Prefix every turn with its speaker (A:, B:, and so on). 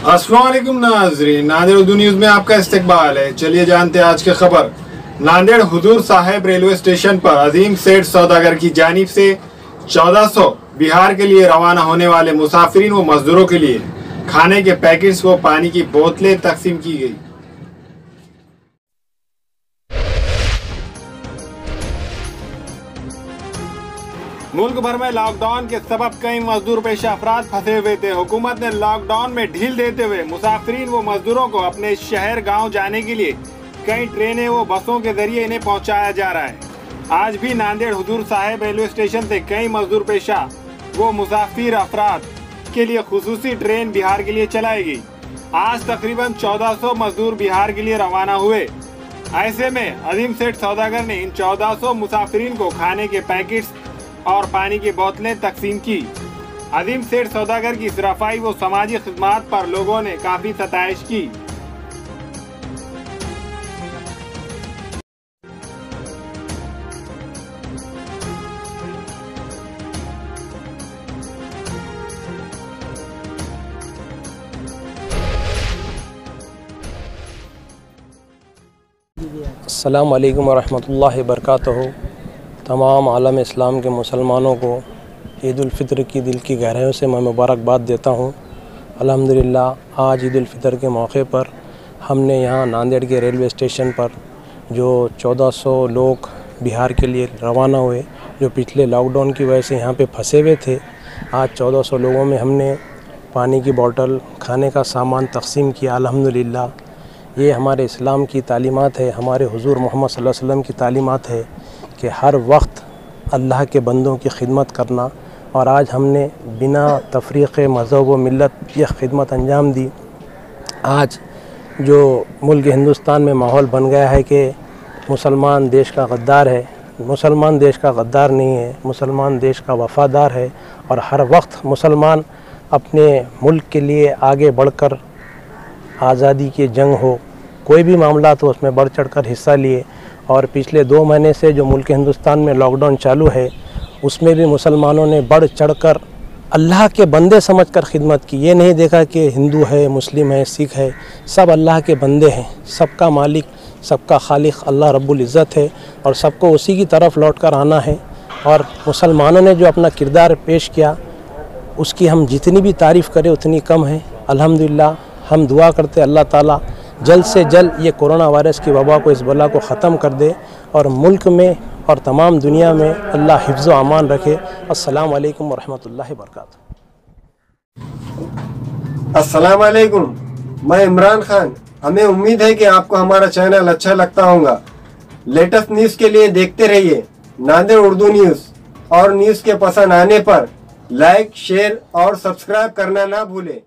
A: अस्सलाम वालेकुम नाज़रीन, नांदेड़ उर्दू न्यूज़ में आपका इस्तकबाल है। चलिए जानते हैं आज की खबर। नांदेड़ हुजूर साहिब रेलवे स्टेशन पर अजीम सेठ सौदागर की जानिब से 1400 बिहार के लिए रवाना होने वाले मुसाफिरीन व मजदूरों के लिए खाने के पैकेट्स व पानी की बोतलें तकसीम की गई। मुल्क भर में लॉकडाउन के सबब कई मजदूर पेशा अफराद फंसे हुए थे। हुकूमत ने लॉकडाउन में ढील देते हुए मुसाफिरीन व मजदूरों को अपने शहर गांव जाने के लिए कई ट्रेनें व बसों के जरिए इन्हें पहुंचाया जा रहा है। आज भी नांदेड़ हुजूर साहिब रेलवे स्टेशन से कई मजदूर पेशा व मुसाफिर अफराद के लिए खुसूसी ट्रेन बिहार के लिए चलाई गई। आज तकरीबन 1400 मजदूर बिहार के लिए रवाना हुए। ऐसे में अजीम सेठ सौदागर ने इन 1400 मुसाफिरीन को खाने के पैकेट्स और पानी की बोतलें तकसीम की। अजीम सेठ सौदागर की सफाई व समाजी खिदमात पर लोगों ने काफी सताइश की।
B: अस्सलामु अलैकुम वरहमतुल्लाहि वबरकातुहू। तमाम आलम इस्लाम के मुसलमानों को ईद उल फितर की दिल की गहराइयों से मैं मुबारकबाद देता हूँ। अल्हम्दुलिल्लाह आज ईद उल फितर के मौके पर हमने यहाँ नांदेड़ के रेलवे स्टेशन पर जो 1400 लोग बिहार के लिए रवाना हुए, जो पिछले लॉकडाउन की वजह से यहाँ पे फंसे हुए थे, आज 1400 लोगों में हमने पानी की बोतल, खाने का सामान तकसीम किया। अल्हम्दुलिल्लाह ये हमारे इस्लाम की तालीमात है, हमारे हुजूर मोहम्मद सल्लल्लाहु अलैहि वसल्लम की तालीमात है कि हर वक्त अल्लाह के बंदों की खिदमत करना। और आज हमने बिना तफरीक़ मज़हब व मिल्लत यह खिदमत अंजाम दी। आज जो मुल्क हिंदुस्तान में माहौल बन गया है कि मुसलमान देश का गद्दार है, मुसलमान देश का गद्दार नहीं है, मुसलमान देश का वफ़ादार है। और हर वक्त मुसलमान अपने मुल्क के लिए आगे बढ़कर आज़ादी की जंग हो, कोई भी मामला तो उसमें बढ़ चढ़ कर हिस्सा लिए। और पिछले 2 महीने से जो मुल्क हिंदुस्तान में लॉकडाउन चालू है, उसमें भी मुसलमानों ने बढ़ चढ़कर अल्लाह के बंदे समझकर खिदमत की। ये नहीं देखा कि हिंदू है, मुस्लिम है, सिख है, सब अल्लाह के बंदे हैं। सबका मालिक, सबका खालिक अल्लाह रब्बुल इज़्ज़त है और सबको उसी की तरफ लौट कर आना है। और मुसलमानों ने जो अपना किरदार पेश किया, उसकी हम जितनी भी तारीफ़ करें उतनी कम है। अल्हम्दुलिल्लाह हम दुआ करते अल्लाह ताला जल्द से जल्द ये कोरोना वायरस की वबा को, इस बला को ख़त्म कर दे और मुल्क में और तमाम दुनिया में अल्लाह हिफ्ज़ व अमान रखे। अस्सलामु अलैकुम वरहमतुल्लाहि वबरकातुहू।
C: अस्सलाम वालेकुम, मैं इमरान खान। हमें उम्मीद है कि आपको हमारा चैनल अच्छा लगता होगा। लेटेस्ट न्यूज़ के लिए देखते रहिए नांदेड़ उर्दू न्यूज़। और न्यूज़ के पसंद आने पर लाइक, शेयर और सब्सक्राइब करना ना भूलें।